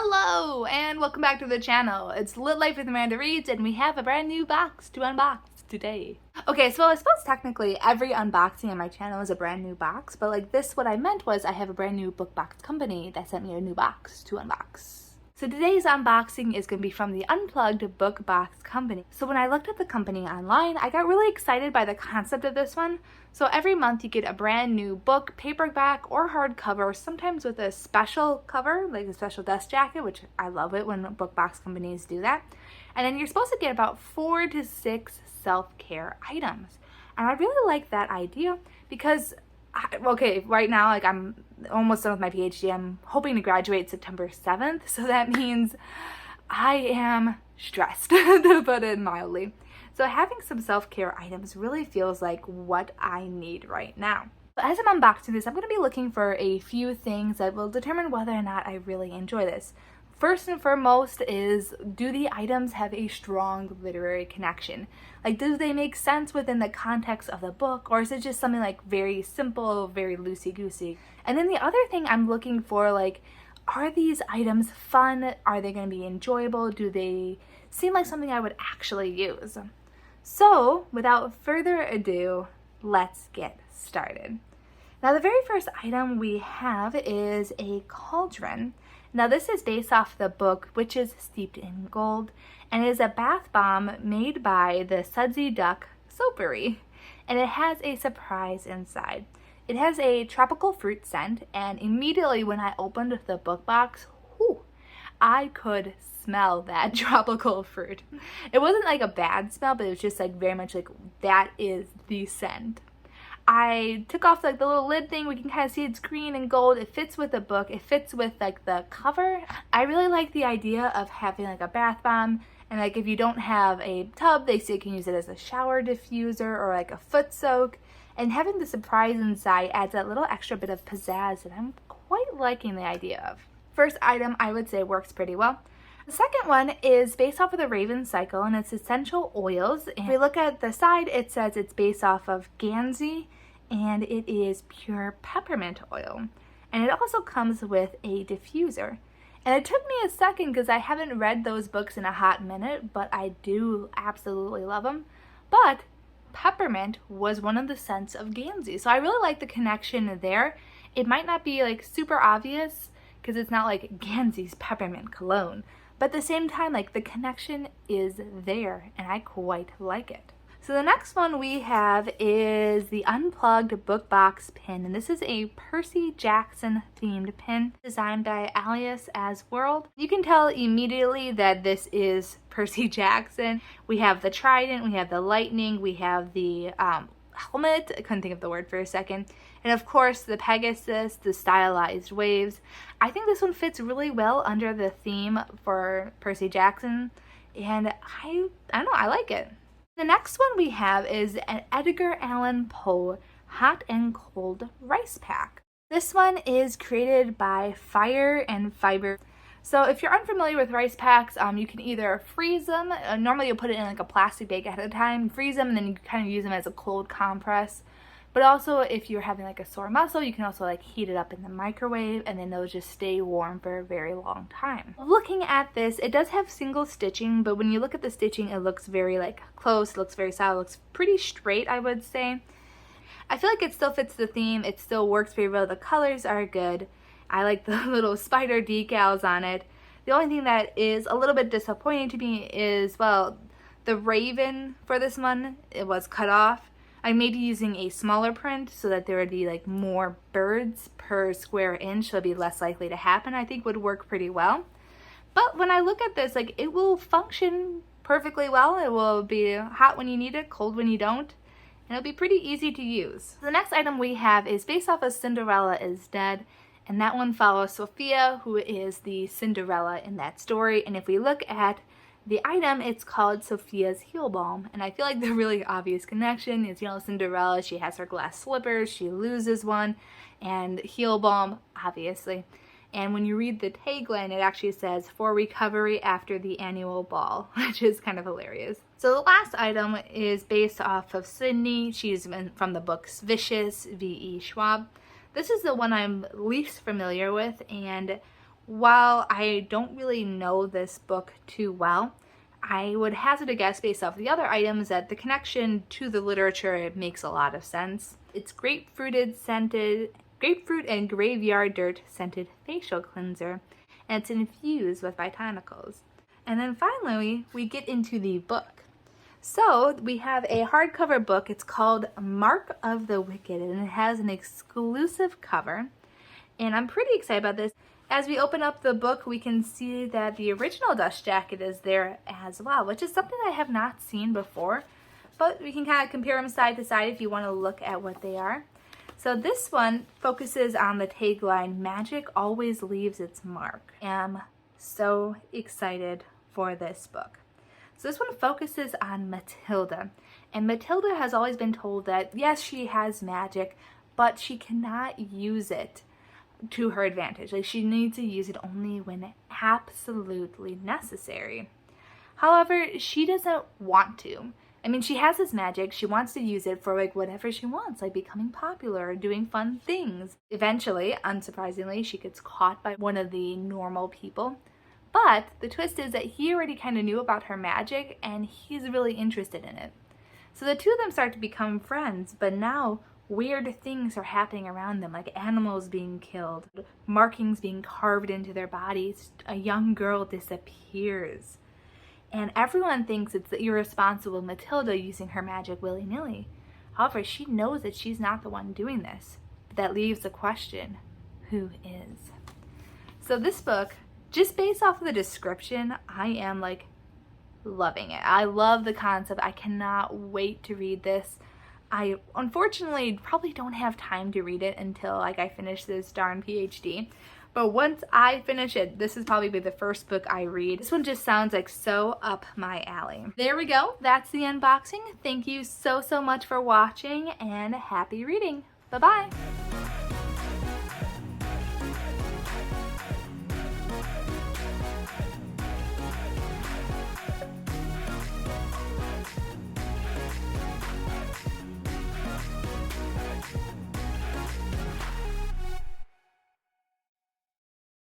Hello and welcome back to the channel. It's Lit Life with Miranda Reads and we have a brand new box to unbox today. Okay, so I suppose technically every unboxing on my channel is a brand new box, but like this, what I meant was I have a brand new book box company that sent me a new box to unbox. So today's unboxing is going to be from the Unplugged book box company. So when I looked at the company online, I got really excited by the concept of this one. So every month you get a brand new book, paperback or hardcover, sometimes with a special cover, like a special dust jacket, which I love it when book box companies do that. And then you're supposed to get about 4 to 6 self-care items. And I really like that idea because okay, right now, like I'm almost done with my PhD. I'm hoping to graduate September 7th, so that means I am stressed, to put it mildly. So having some self-care items really feels like what I need right now. But as I'm unboxing this, I'm going to be looking for a few things that will determine whether or not I really enjoy this. First and foremost is, do the items have a strong literary connection? Like, do they make sense within the context of the book, or is it just something like very simple, very loosey-goosey? And then the other thing I'm looking for, like, are these items fun? Are they going to be enjoyable? Do they seem like something I would actually use? So, without further ado, let's get started. Now, the very first item we have is a cauldron. Now, this is based off the book Witches Steeped in Gold, and it is a bath bomb made by the Sudsy Duck Soapery, and it has a surprise inside. It has a tropical fruit scent, and immediately when I opened the book box, I could smell that tropical fruit. It wasn't like a bad smell, but it was just like very much like that is the scent. I took off like the little lid thing. We can kind of see it's green and gold. It fits with the book. It fits with like the cover. I really like the idea of having like a bath bomb, and like if you don't have a tub, they say you can use it as a shower diffuser or like a foot soak. And having the surprise inside adds that little extra bit of pizzazz that I'm quite liking the idea of. First item I would say works pretty well. The second one is based off of the Raven Cycle, and it's essential oils. And if we look at the side, it says it's based off of Gansey, and it is pure peppermint oil. And it also comes with a diffuser. And it took me a second because I haven't read those books in a hot minute, but I do absolutely love them. But peppermint was one of the scents of Gansey, so I really like the connection there. It might not be like super obvious because it's not like Gansey's peppermint cologne. But at the same time, like the connection is there and I quite like it. So the next one we have is the Unplugged book box pin. And this is a Percy Jackson themed pin designed by Sophia'S World. You can tell immediately that this is Percy Jackson. We have the trident, we have the lightning, we have the helmet. I couldn't think of the word for a second. And of course the Pegasus, the stylized waves. I think this one fits really well under the theme for Percy Jackson, and I don't know, I like it. The next one we have is an Edgar Allan Poe hot and cold rice pack. This one is created by Fire and Fiber. So if you're unfamiliar with rice packs, you can either freeze them. Normally you'll put it in like a plastic bag ahead of time, freeze them, and then you kind of use them as a cold compress. But also if you're having like a sore muscle, you can also like heat it up in the microwave, and then those just stay warm for a very long time. Looking at this, it does have single stitching, but when you look at the stitching, it looks very like close, it looks very solid, it looks pretty straight, I would say. I feel like it still fits the theme, it still works very well, the colors are good. I like the little spider decals on it. The only thing that is a little bit disappointing to me is, well, the raven for this one, it was cut off. I may be using a smaller print so that there would be like more birds per square inch, so it'd be less likely to happen. I think would work pretty well. But when I look at this, like it will function perfectly well. It will be hot when you need it, cold when you don't, and it'll be pretty easy to use. The next item we have is based off of Cinderella is Dead. And that one follows Sophia, who is the Cinderella in that story. And if we look at the item, it's called Sophia'S Heel Balm. And I feel like the really obvious connection is, you know, Cinderella, she has her glass slippers, she loses one, and heel balm, obviously. And when you read the tagline, it actually says, "For recovery after the annual ball," which is kind of hilarious. So the last item is based off of Sydney. She's from the books Vicious, V.E. Schwab. This is the one I'm least familiar with, and While I don't really know this book too well, I would hazard a guess based off the other items that the connection to the literature makes a lot of sense. It's grapefruit and graveyard dirt scented facial cleanser, and it's infused with botanicals. And then finally, we get into the book. So we have a hardcover book. It's called Mark of the Wicked, and it has an exclusive cover. And I'm pretty excited about this. As we open up the book, we can see that the original dust jacket is there as well, which is something I have not seen before. But we can kind of compare them side to side if you want to look at what they are. So this one focuses on the tagline, "Magic always leaves its mark." I'm so excited for this book. So this one focuses on Matilda. And Matilda has always been told that, yes, she has magic, but she cannot use it to her advantage. Like, she needs to use it only when absolutely necessary. However, she doesn't want to. I mean, she has this magic. She wants to use it for like whatever she wants, like becoming popular or doing fun things. Eventually, unsurprisingly, she gets caught by one of the normal people. But the twist is that he already kind of knew about her magic and he's really interested in it. So the two of them start to become friends, but now weird things are happening around them, like animals being killed, markings being carved into their bodies, a young girl disappears. And everyone thinks it's the irresponsible Matilda using her magic willy-nilly. However, she knows that she's not the one doing this. But that leaves the question, who is? So this book, just based off of the description, I am like loving it. I love the concept. I cannot wait to read this. I unfortunately probably don't have time to read it until like I finish this darn PhD. But once I finish it, this is probably the first book I read. This one just sounds like so up my alley. There we go. That's the unboxing. Thank you so much for watching and happy reading. Bye-bye.